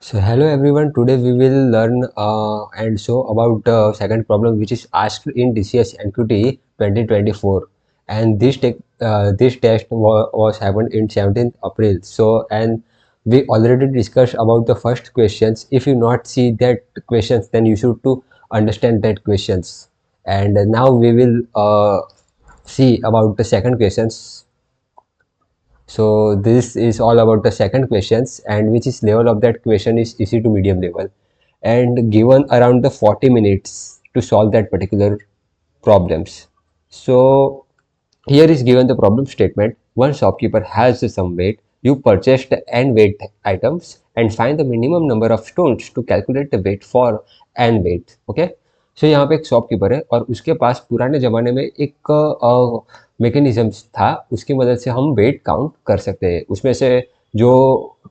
So hello everyone. Today we will learn and show about the second problem which is asked in DCS NQT 2024, and this test was happened in 17th April. So and we already discussed about the first questions. If you not see that questions, then you should to understand that questions. And now we will see about the second questions. So this is all about the second questions, and which is level of that question is easy to medium level, and given around the 40 minutes to solve that particular problems. So here is given the problem statement. One shopkeeper has some weight. You purchased n weight items and find the minimum number of stones to calculate the weight for n weight. Okay. सो यहाँ पे एक shopkeeper है और उसके पास पुराने ज़माने में एक मैकेनिज्म था, उसकी मदद से हम वेट काउंट कर सकते हैं। उसमें से जो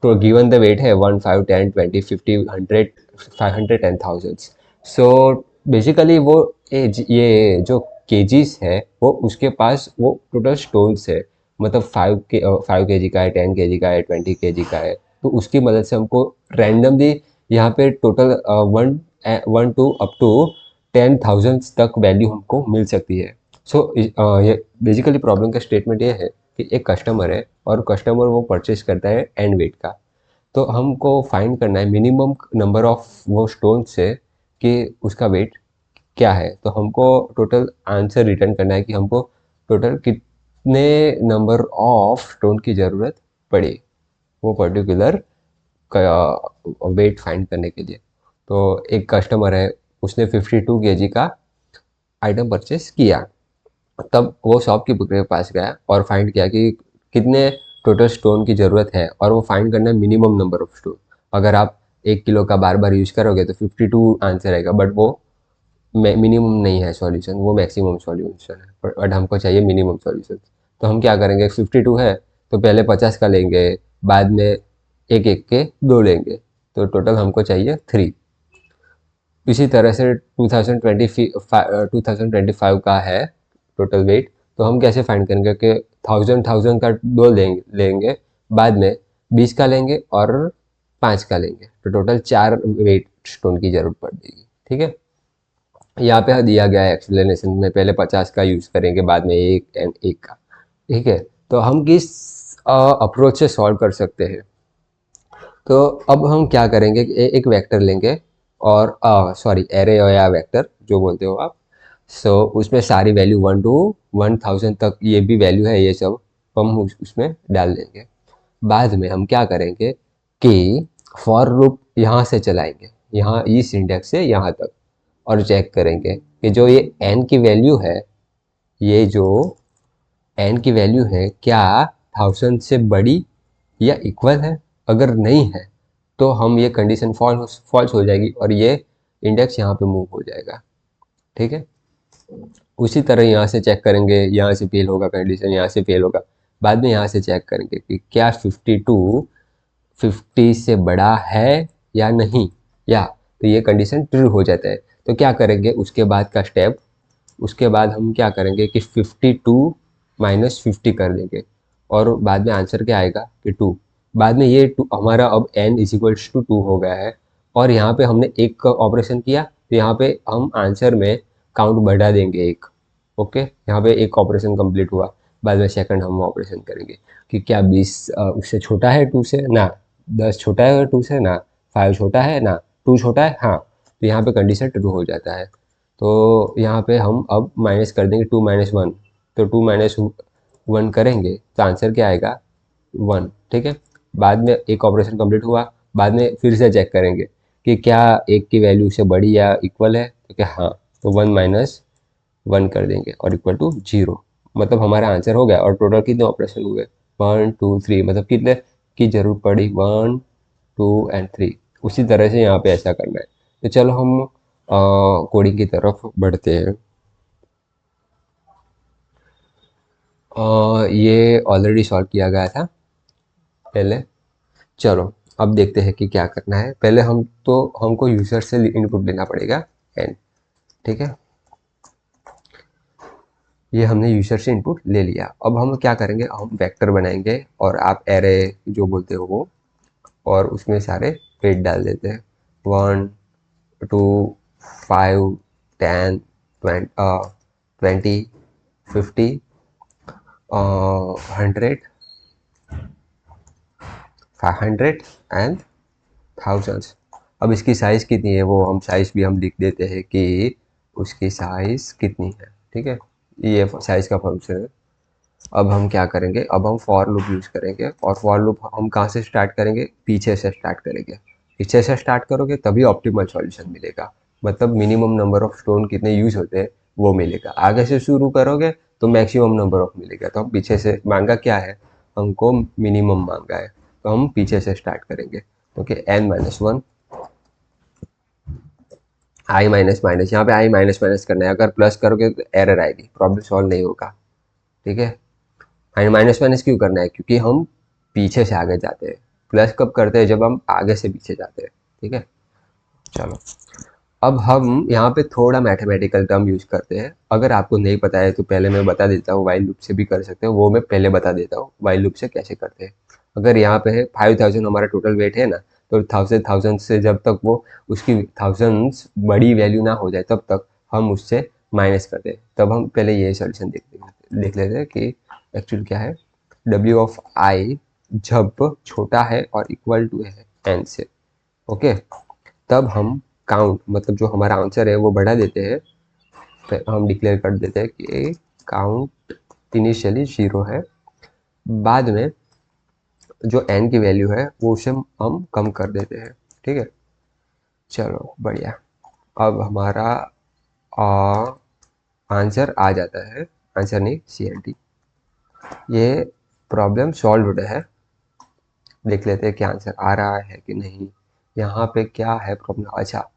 तो गिवन द वेट है 1 5 10 20 50 100 500 एंड थाउजेंड्स। सो बेसिकली वो ये जो केजीस है वो उसके पास वो टोटल स्टोन्स है, मतलब 5 kg का है, 10 kg का है, 20 kg का है। तो उसकी मदद से हमको रैंडमली यहाँ पे total one to up to 10,000 तक वैल्यू हमको मिल सकती है। सो ये बेसिकली प्रॉब्लम का स्टेटमेंट ये है कि एक कस्टमर है और कस्टमर वो परचेज करता है एंड वेट का। तो हमको फाइंड करना है मिनिमम नंबर ऑफ वो स्टोन से कि उसका वेट क्या है। तो हमको टोटल आंसर रिटर्न करना है कि हमको टोटल कितने नंबर ऑफ स्टोन की ज़रूरत पड़ी वो पर्टिकुलर वेट फाइंड करने के लिए। तो एक कस्टमर है, उसने 52 kg का आइटम परचेस किया। तब वो शॉपकीपर के पास गया और फाइंड किया कि कितने टोटल स्टोन की ज़रूरत है, और वो फाइंड करना है मिनिमम नंबर ऑफ स्टोन। अगर आप 1 किलो का बार बार यूज करोगे तो 52 आंसर आएगा, बट वो मिनिमम नहीं है सॉल्यूशन, वो मैक्सिमम सॉल्यूशन है, बट हमको चाहिए मिनिमम सॉल्यूशन। तो हम क्या करेंगे, 52 है तो पहले 50 का लेंगे, बाद में एक एक के दो लेंगे, तो टोटल हमको चाहिए 3। इसी तरह से 2025 का है टोटल वेट। तो हम कैसे फाइंड करेंगे कि 1000 का दो लेंगे, बाद में 20 का लेंगे और 5 का लेंगे, तो टोटल 4 वेट स्टोन की जरूरत पड़ जाएगी। ठीक है, यहाँ पे दिया गया है एक्सप्लेनेशन में, पहले 50 का यूज़ करेंगे, बाद में एक एंड एक का। ठीक है, तो हम किस अप्रोच से सॉल्व कर सकते हैं। तो अब हम क्या करेंगे कि एक वेक्टर लेंगे और सॉरी एरे या वेक्टर जो बोलते हो आप। सो उसमें सारी वैल्यू 1 to 1000 तक ये भी वैल्यू है, ये सब हम उसमें डाल देंगे। बाद में हम क्या करेंगे कि फॉर लूप यहाँ से चलाएंगे, यहाँ इस इंडेक्स से यहाँ तक, और चेक करेंगे कि जो ये n की वैल्यू है, ये जो n की वैल्यू है क्या 1000 से बड़ी या इक्वल है। अगर नहीं है तो हम ये कंडीशन फॉल्स हो जाएगी और ये इंडेक्स यहाँ पे मूव हो जाएगा। ठीक है, उसी तरह यहाँ से चेक करेंगे, यहाँ से फेल होगा कंडीशन, यहाँ से फेल होगा। बाद में यहाँ से चेक करेंगे कि क्या 52 50 से बड़ा है या नहीं, या तो ये कंडीशन ट्रू हो जाता है। तो क्या करेंगे उसके बाद का स्टेप, उसके बाद हम क्या करेंगे कि 52 माइनस 50 कर देंगे, और बाद में आंसर क्या आएगा कि 2। बाद में ये 2 हमारा अब n इज इक्वल्स टू 2 हो गया है, और यहाँ पे हमने एक का ऑपरेशन किया, तो यहाँ पे हम आंसर में काउंट बढ़ा देंगे एक। ओके, यहाँ पे एक ऑपरेशन कंप्लीट हुआ, बाद में सेकंड हम ऑपरेशन करेंगे कि क्या 20 उससे छोटा है 2 से ना, 10 छोटा है 2 से ना, 5 छोटा है ना, 2 छोटा है हाँ। तो यहाँ पे कंडीशन ट्रू हो जाता है। तो यहाँ पे हम अब माइनस कर देंगे 2 माइनस 1, तो 2 माइनस 1 करेंगे तो आंसर क्या आएगा 1। ठीक है, बाद में एक ऑपरेशन कंप्लीट हुआ, बाद में फिर से चेक करेंगे कि क्या एक की वैल्यू से बड़ी या इक्वल है, तो क्या हाँ, तो 1 माइनस 1 कर देंगे और इक्वल टू 0। मतलब हमारा आंसर हो गया। और टोटल कितने ऑपरेशन हुए 1 2 3, मतलब कितने की जरूरत पड़ी 1 2 एंड 3। उसी तरह से यहाँ पे ऐसा करना है। तो चलो हम कोडिंग की तरफ बढ़ते हैं। ये ऑलरेडी सॉल्व किया गया था पहले। चलो अब देखते हैं कि क्या करना है। पहले हमको यूजर से इनपुट लेना पड़ेगा एन। ठीक है, ये हमने यूजर से इनपुट ले लिया। अब हम क्या करेंगे, हम वेक्टर बनाएंगे और आप एरे जो बोलते हो वो, और उसमें सारे वेट डाल देते हैं 1 2 5 10 20 50 100 500 एंड थाउजेंड्स। अब इसकी साइज़ कितनी है वो हम साइज़ भी हम लिख देते हैं कि उसकी साइज़ कितनी है। ठीक है, ये साइज़ का फंक्शन है। अब हम क्या करेंगे, अब हम फॉर लूप यूज़ करेंगे और फॉर लूप हम कहाँ से स्टार्ट करेंगे, पीछे से स्टार्ट करेंगे। पीछे से स्टार्ट करोगे तभी ऑप्टिमल सॉल्यूशन मिलेगा, मतलब मिनिमम नंबर ऑफ स्टोन कितने यूज़ होते हैं वो मिलेगा। आगे से शुरू करोगे तो मैक्सिमम नंबर ऑफ मिलेगा। तो हम पीछे से मांगा क्या है, हमको मिनिमम मांगा है, तो हम पीछे से स्टार्ट करेंगे। Okay, n-1 i minus minus, यहाँ पे i माइनस माइनस करना है, अगर प्लस करोगे तो एरर आएगी, प्रॉब्लम सॉल्व नहीं होगा। ठीक है, आई माइनस माइनस क्यों करना है, क्योंकि हम पीछे से आगे जाते हैं। प्लस कब करते हैं, जब हम आगे से पीछे जाते हैं। ठीक है, चलो अब हम यहाँ पे थोड़ा मैथमेटिकल टर्म यूज़ करते हैं। अगर आपको नहीं पता है तो पहले मैं बता देता हूँ, वाइल लूप से भी कर सकते हो, वो मैं पहले बता देता हूँ वाइल लूप से कैसे करते हैं। अगर यहाँ पे है 5000 हमारा टोटल वेट है ना, तो थाउजेंड से जब तक वो उसकी थाउजेंड्स बड़ी वैल्यू ना हो जाए तब तक हम उससे माइनस करते हैं। तब हम पहले ये सोल्यूशन देख लेते हैं कि एक्चुअल क्या है। डब्ल्यू ऑफ आई जब छोटा है और इक्वल टू है एन से, ओके, तब हम काउंट, मतलब जो हमारा आंसर है वो बढ़ा देते हैं। फिर हम डिक्लेयर कर देते हैं कि काउंट इनिशियली 0 है, बाद में जो n की वैल्यू है वो उसे हम कम कर देते हैं। ठीक है, चलो बढ़िया। अब हमारा आंसर आ जाता है, आंसर नहीं CNT। ये प्रॉब्लम सॉल्व है, देख लेते हैं कि आंसर आ रहा है कि नहीं। यहाँ पे क्या है प्रॉब्लम, अच्छा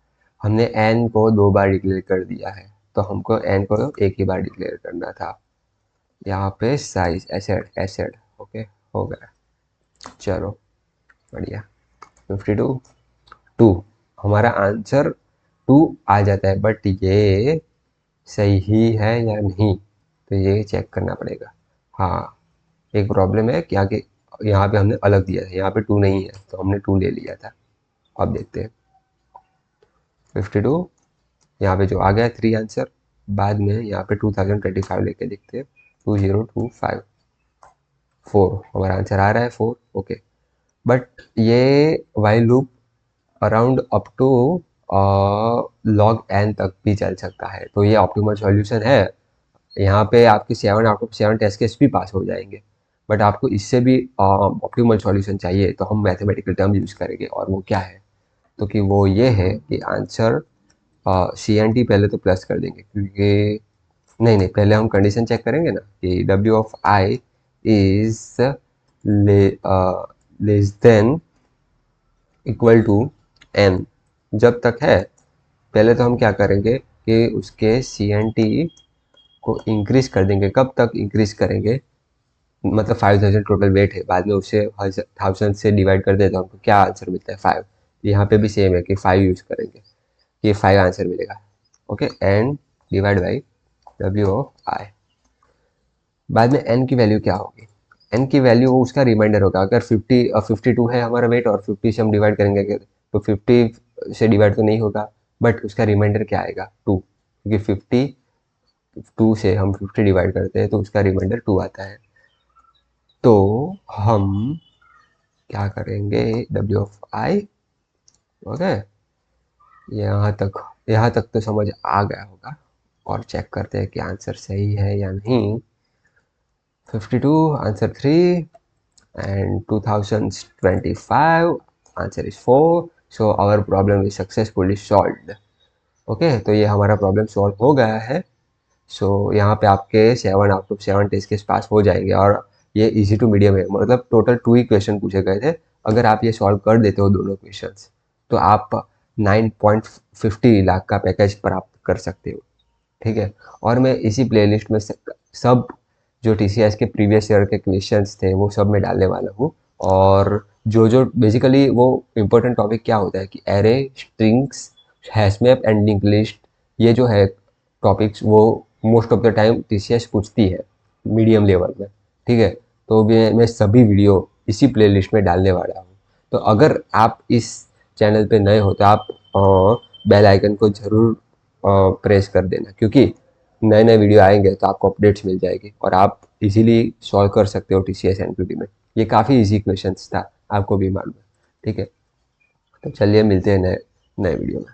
हमने n को 2 बार डिक्लेयर कर दिया है, तो हमको n को एक ही बार डिक्लेयर करना था। यहाँ पे साइज एसेड एसेड, ओके हो गया, चलो बढ़िया। 52 2, हमारा आंसर 2 आ जाता है, बट ये सही है या नहीं तो ये चेक करना पड़ेगा। हाँ, एक प्रॉब्लम है क्या कि यहाँ पे हमने अलग दिया था, यहाँ पे 2 नहीं है तो हमने 2 ले लिया था। अब देखते हैं 52, यहाँ पे जो आ गया 3 आंसर, बाद में यहाँ पे 2025 लेके देखते हैं। 2025 4 हमारा आंसर आ रहा है 4, ओके। बट ये while loop around up to log N तक भी चल सकता है, तो ये ऑप्टिमल सॉल्यूशन है। यहाँ पे आपके 7 आउट ऑफ 7 टेस्ट केस भी पास हो जाएंगे, बट आपको इससे भी ऑप्टिमल सॉल्यूशन चाहिए तो हम मैथमेटिकल टर्म यूज़ करेंगे, और वो क्या है, तो कि वो ये है कि आंसर CNT पहले तो प्लस कर देंगे, क्योंकि नहीं नहीं पहले हम कंडीशन चेक करेंगे ना कि W of I is less than equal to N, जब तक है। पहले तो हम क्या करेंगे कि उसके CNT को इंक्रीज कर देंगे। कब तक इंक्रीज करेंगे, मतलब 5000 टोटल वेट है, बाद में उसे 1000 से डिवाइड कर देता हूँ, हमको क्या आंसर मिलता है 5। यहाँ पे भी सेम है कि 5 यूज करेंगे, ये 5 आंसर मिलेगा, okay. And divide by W of I, बाद में n की वैल्यू क्या होगी, n की वैल्यू उसका रिमाइंडर होगा। अगर 52 है हमारा वेट और 50 से हम डिवाइड करेंगे तो 50 से डिवाइड तो नहीं होगा, बट उसका रिमाइंडर क्या आएगा 2, क्योंकि 52 से हम 50 डिवाइड करते हैं तो उसका रिमाइंडर 2 आता है। तो हम क्या करेंगे, डब्ल्यू ऑफ आई, ओके। यहाँ तक तो समझ आ गया होगा, और चेक करते हैं कि आंसर सही है या नहीं। 52 answer 3 and 2025 answer is 4, so our problem is successfully solved, okay. तो ये हमारा प्रॉब्लम सॉल्व हो गया है। सो यहाँ पे आपके 7 आउट ऑफ 7 टेस्ट के पास हो जाएंगे, और ये इजी टू मीडियम है, मतलब टोटल 2 ही क्वेश्चन पूछे गए थे। अगर आप ये सॉल्व कर देते हो दोनों क्वेश्चंस तो आप 9.50 लाख का पैकेज प्राप्त कर सकते हो। ठीक है, और मैं इसी प्लेलिस्ट में सब जो TCS के प्रीवियस ईयर के क्वेश्चंस थे वो सब मैं डालने वाला हूँ। और जो जो बेसिकली वो इम्पोर्टेंट टॉपिक क्या होता है कि array, strings, hashmap and link list, ये जो है टॉपिक्स वो most of the time TCS पूछती है मीडियम लेवल में। ठीक है, तो मैं सभी वीडियो इसी प्लेलिस्ट में डालने वाला हूँ। तो अगर आप इस चैनल पे नए हो तो आप बेल आइकन को ज़रूर प्रेस कर देना, क्योंकि नए नए वीडियो आएंगे तो आपको अपडेट्स मिल जाएगी और आप इजीली सॉल्व कर सकते हो TCS एनक्यूटी में। ये काफ़ी इजी क्वेश्चंस था, आपको भी मालूम है। ठीक है, तो चलिए मिलते हैं नए नए वीडियो में।